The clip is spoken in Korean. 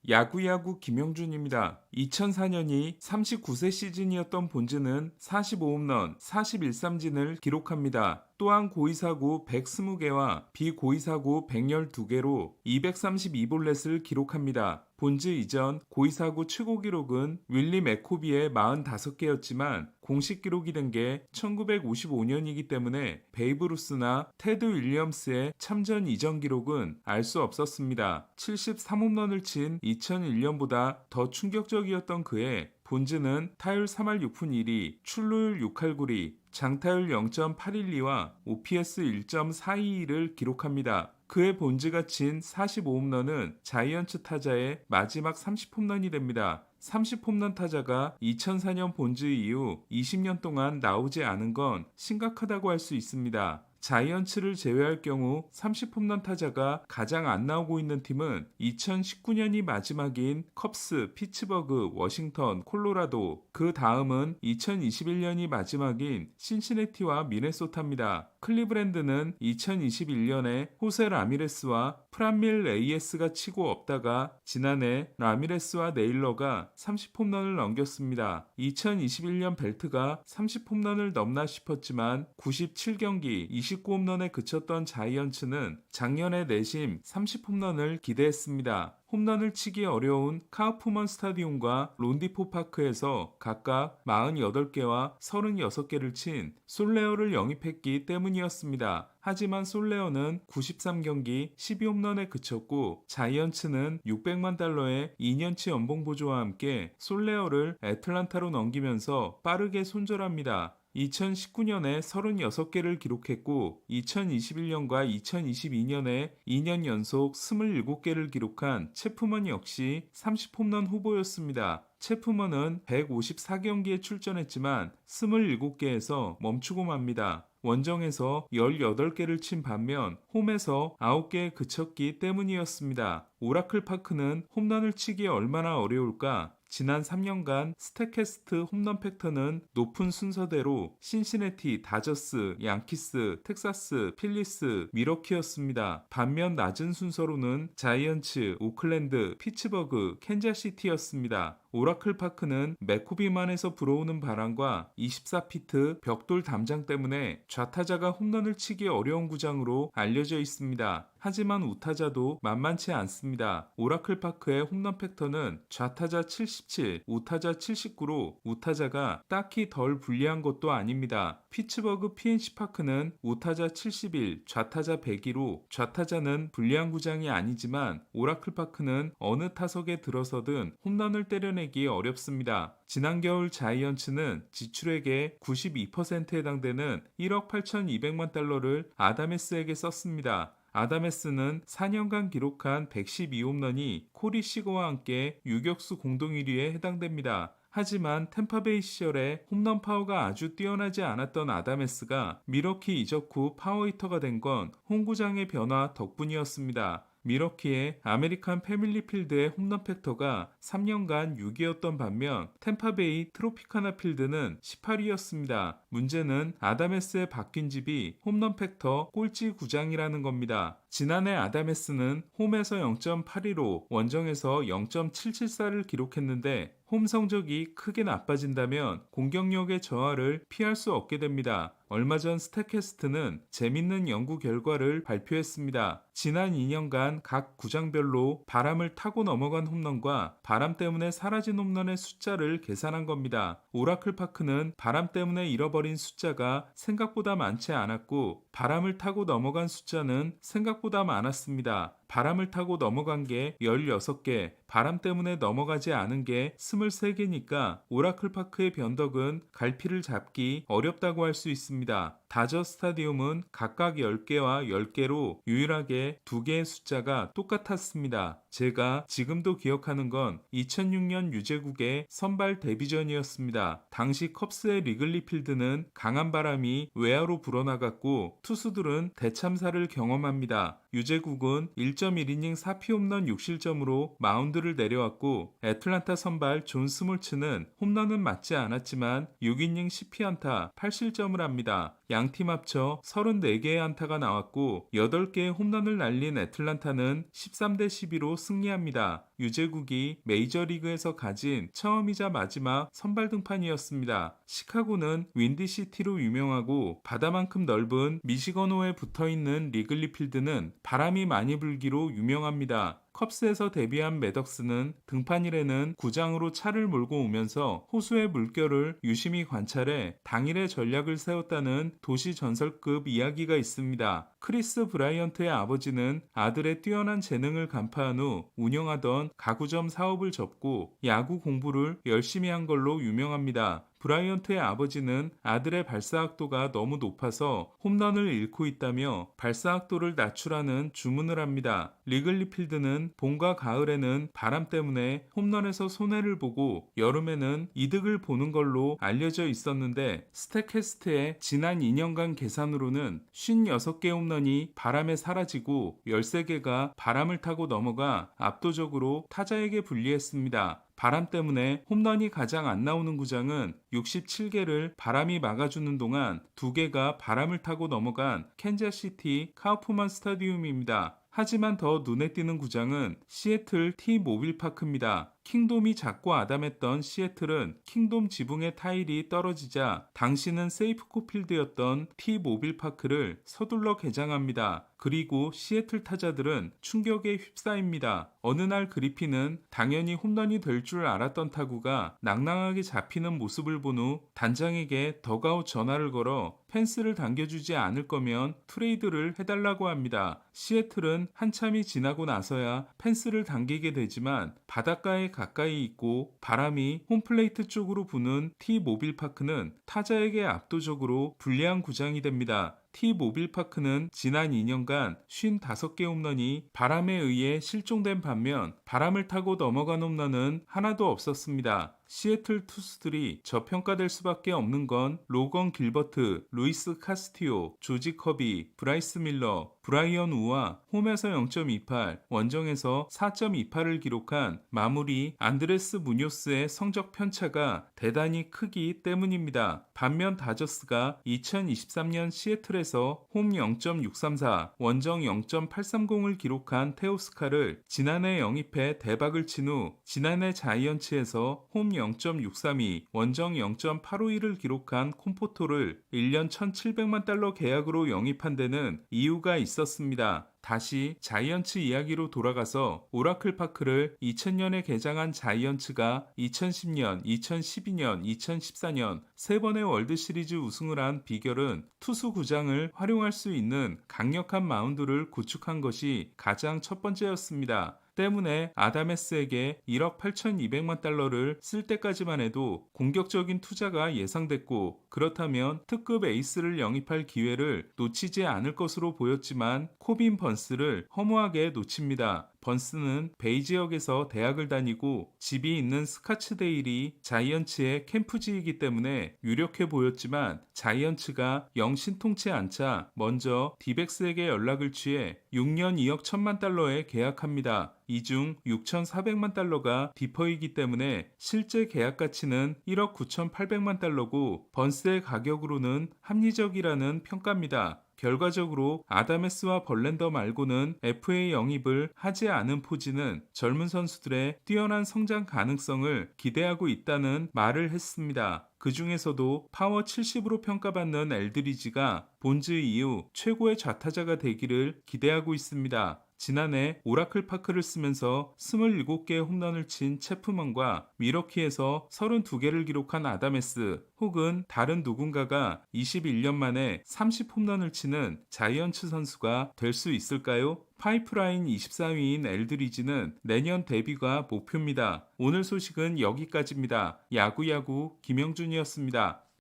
야구야구 김영준입니다. 2004년이 39세 시즌이었던 본즈는 45홈런, 41삼진을 기록합니다. 또한 고의사구 120개와 비고의사구 112개로 232볼넷을 기록합니다. 본즈 이전 고의사구 최고 기록은 윌리 맥코비의 45개였지만 공식 기록이 된 게 1955년이기 때문에 베이브 루스나 테드 윌리엄스의 참전 이전 기록은 알 수 없었습니다. 73홈런을 친 2001년보다 더 충격적이었던 그해 본즈는 타율 3할 6푼 1리, 출루율 6할 9리, 장타율 0.812와 OPS 1.422를 기록합니다. 그의 본즈가 친 45홈런은 자이언츠 타자의 마지막 30홈런이 됩니다. 30홈런 타자가 2004년 본즈 이후 20년 동안 나오지 않은 건 심각하다고 할 수 있습니다. 자이언츠를 제외할 경우 30홈런 타자가 가장 안 나오고 있는 팀은 2019년이 마지막인 컵스, 피츠버그, 워싱턴, 콜로라도, 그 다음은 2021년이 마지막인 신시내티와 미네소타입니다. 클리브랜드는 2021년에 호세 라미레스와 프란밀 레이에스가 치고 없다가 지난해 라미레스와 네일러가 30홈런을 넘겼습니다. 2021년 벨트가 30홈런을 넘나 싶었지만 97경기 29홈런에 그쳤던 자이언츠는 작년에 내심 30홈런을 기대했습니다. 홈런을 치기 어려운 카우프먼 스타디움과 론디포 파크에서 각각 48개와 36개를 친 솔레어를 영입했기 때문이었습니다. 하지만 솔레어는 93경기 12홈런에 그쳤고 자이언츠는 600만 달러의 2년치 연봉 보조와 함께 솔레어를 애틀란타로 넘기면서 빠르게 손절합니다. 2019년에 36개를 기록했고 2021년과 2022년에 2년 연속 27개를 기록한 체프먼 역시 30홈런 후보였습니다. 체프먼은 154경기에 출전했지만 27개에서 멈추고 맙니다. 원정에서 18개를 친 반면 홈에서 9개에 그쳤기 때문이었습니다. 오라클 파크는 홈런을 치기 얼마나 어려울까? 지난 3년간 스태캐스트 홈런 팩터는 높은 순서대로 신시내티, 다저스, 양키스, 텍사스, 필리스, 미러키였습니다. 반면 낮은 순서로는 자이언츠, 오클랜드, 피츠버그, 캔자시티였습니다. 오라클 파크는 맥코비만에서 불어오는 바람과 24피트 벽돌 담장 때문에 좌타자가 홈런을 치기 어려운 구장으로 알려져 있습니다. 하지만 우타자도 만만치 않습니다. 오라클 파크의 홈런 팩터는 좌타자 77, 우타자 79로 우타자가 딱히 덜 불리한 것도 아닙니다. 피츠버그 PNC 파크는 우타자 71, 좌타자 102로 좌타자는 불리한 구장이 아니지만 오라클 파크는 어느 타석에 들어서든 홈런을 때려내기 어렵습니다. 지난 겨울 자이언츠는 지출액의 92%에 해당되는 1억 8,200만 달러를 아다메스에게 썼습니다. 아다메스는 4년간 기록한 112홈런이 코리 시거와 함께 유격수 공동 1위에 해당됩니다. 하지만 템파베이 시절에 홈런 파워가 아주 뛰어나지 않았던 아다메스가 미러키 이적 후 파워히터가 된 건 홈구장의 변화 덕분이었습니다. 미러키의 아메리칸 패밀리 필드의 홈런 팩터가 3년간 6위였던 반면 템파베이 트로피카나 필드는 18위였습니다. 문제는 아다메스의 바뀐 집이 홈런 팩터 꼴찌 구장이라는 겁니다. 지난해 아다메스는 홈에서 0.82로 원정에서 0.774를 기록했는데 홈 성적이 크게 나빠진다면 공격력의 저하를 피할 수 없게 됩니다. 얼마 전 스태캐스트는 재밌는 연구 결과를 발표했습니다. 지난 2년간 각 구장별로 바람을 타고 넘어간 홈런과 바람 때문에 사라진 홈런의 숫자를 계산한 겁니다. 오라클 파크는 바람 때문에 잃어버린 숫자가 생각보다 많지 않았고 바람을 타고 넘어간 숫자는 생각보다 많았습니다. 바람을 타고 넘어간 게 16개, 바람 때문에 넘어가지 않은 게 23개니까 오라클 파크의 변덕은 갈피를 잡기 어렵다고 할 수 있습니다. 다저 스타디움은 각각 10개와 10개로 유일하게 2개의 숫자가 똑같았습니다. 제가 지금도 기억하는 건 2006년 유제국의 선발 데뷔전이었습니다. 당시 컵스의 리글리 필드는 강한 바람이 외야로 불어나갔고 투수들은 대참사를 경험합니다. 유제국은 1.1이닝 4피 홈런 6실점으로 마운드를 내려왔고 애틀란타 선발 존 스몰츠는 홈런은 맞지 않았지만 6이닝 10피안타 8실점을 합니다. 양팀 합쳐 34개의 안타가 나왔고 8개의 홈런을 날린 애틀란타는 13대 12로 승리합니다. 유제국이 메이저리그에서 가진 처음이자 마지막 선발 등판이었습니다. 시카고는 윈디시티로 유명하고 바다만큼 넓은 미시건호에 붙어있는 리글리 필드는 바람이 많이 불기로 유명합니다. 컵스에서 데뷔한 매덕스는 등판일에는 구장으로 차를 몰고 오면서 호수의 물결을 유심히 관찰해 당일의 전략을 세웠다는 도시 전설급 이야기가 있습니다. 크리스 브라이언트의 아버지는 아들의 뛰어난 재능을 간파한 후 운영하던 가구점 사업을 접고 야구 공부를 열심히 한 걸로 유명합니다. 브라이언트의 아버지는 아들의 발사학도가 너무 높아서 홈런을 잃고 있다며 발사학도를 낮추라는 주문을 합니다. 리글리 필드는 봄과 가을에는 바람 때문에 홈런에서 손해를 보고 여름에는 이득을 보는 걸로 알려져 있었는데 스태캐스트의 지난 2년간 계산으로는 56개 홈런이 바람에 사라지고 13개가 바람을 타고 넘어가 압도적으로 타자에게 불리했습니다. 바람 때문에 홈런이 가장 안 나오는 구장은 67개를 바람이 막아주는 동안 2개가 바람을 타고 넘어간 캔자시티 카우프만 스타디움입니다. 하지만 더 눈에 띄는 구장은 시애틀 T-모빌 파크입니다. 킹돔이 작고 아담했던 시애틀은 킹돔 지붕의 타일이 떨어지자 당시는 세이프코 필드였던 T-모빌 파크를 서둘러 개장합니다. 그리고 시애틀 타자들은 충격에 휩싸입니다. 어느 날 그리핀은 당연히 홈런이 될 줄 알았던 타구가 낭낭하게 잡히는 모습을 본 후 단장에게 더가웃 전화를 걸어 펜스를 당겨주지 않을 거면 트레이드를 해달라고 합니다. 시애틀은 한참이 지나고 나서야 펜스를 당기게 되지만 바닷가에 가까이 있고 바람이 홈플레이트 쪽으로 부는 T-모빌 파크는 타자에게 압도적으로 불리한 구장이 됩니다. T-모빌 파크는 지난 2년간 55개 홈런이 바람에 의해 실종된 반면 바람을 타고 넘어간 홈런은 하나도 없었습니다. 시애틀 투수들이 저평가될 수밖에 없는 건 로건 길버트, 루이스 카스티오, 조지 커비, 브라이스 밀러, 브라이언 우와 홈에서 0.28, 원정에서 4.28을 기록한 마무리 안드레스 무뇨스의 성적 편차가 대단히 크기 때문입니다. 반면 다저스가 2023년 시애틀에서 홈 0.634, 원정 0.830을 기록한 테오스카를 지난해 영입해 대박을 친 후 지난해 자이언츠에서 홈 0.632, 원정 0.851을 기록한 콤포토를 1년 1,700만 달러 계약으로 영입한 데는 이유가 있었습니다. 다시 자이언츠 이야기로 돌아가서 오라클 파크를 2000년에 개장한 자이언츠가 2010년, 2012년, 2014년 세 번의 월드시리즈 우승을 한 비결은 투수 구장을 활용할 수 있는 강력한 마운드를 구축한 것이 가장 첫 번째였습니다. 때문에 아다메스에게 1억 8,200만 달러를 쓸 때까지만 해도 공격적인 투자가 예상됐고 그렇다면 특급 에이스를 영입할 기회를 놓치지 않을 것으로 보였지만 코빈 번스를 허무하게 놓칩니다. 번스는 베이 지역에서 대학을 다니고 집이 있는 스카츠데일이 자이언츠의 캠프지이기 때문에 유력해 보였지만 자이언츠가 영 신통치 않자 먼저 디백스에게 연락을 취해 6년 2억 1천만 달러에 계약합니다. 이 중 6,400만 달러가 디퍼이기 때문에 실제 계약 가치는 1억 9,800만 달러고 번스의 가격으로는 합리적이라는 평가입니다. 결과적으로 아다메스와 벌렌더 말고는 FA 영입을 하지 않은 포지는 젊은 선수들의 뛰어난 성장 가능성을 기대하고 있다는 말을 했습니다. 그 중에서도 파워 70으로 평가받는 엘드리지가 본즈 이후 최고의 좌타자가 되기를 기대하고 있습니다. 지난해 오라클 파크를 쓰면서 27개의 홈런을 친 체프먼과 미러키에서 32개를 기록한 아다메스 혹은 다른 누군가가 21년 만에 30홈런을 치는 자이언츠 선수가 될 수 있을까요? 파이프라인 24위인 엘드리지는 내년 데뷔가 목표입니다. 오늘 소식은 여기까지입니다. 야구야구 김영준이었습니다.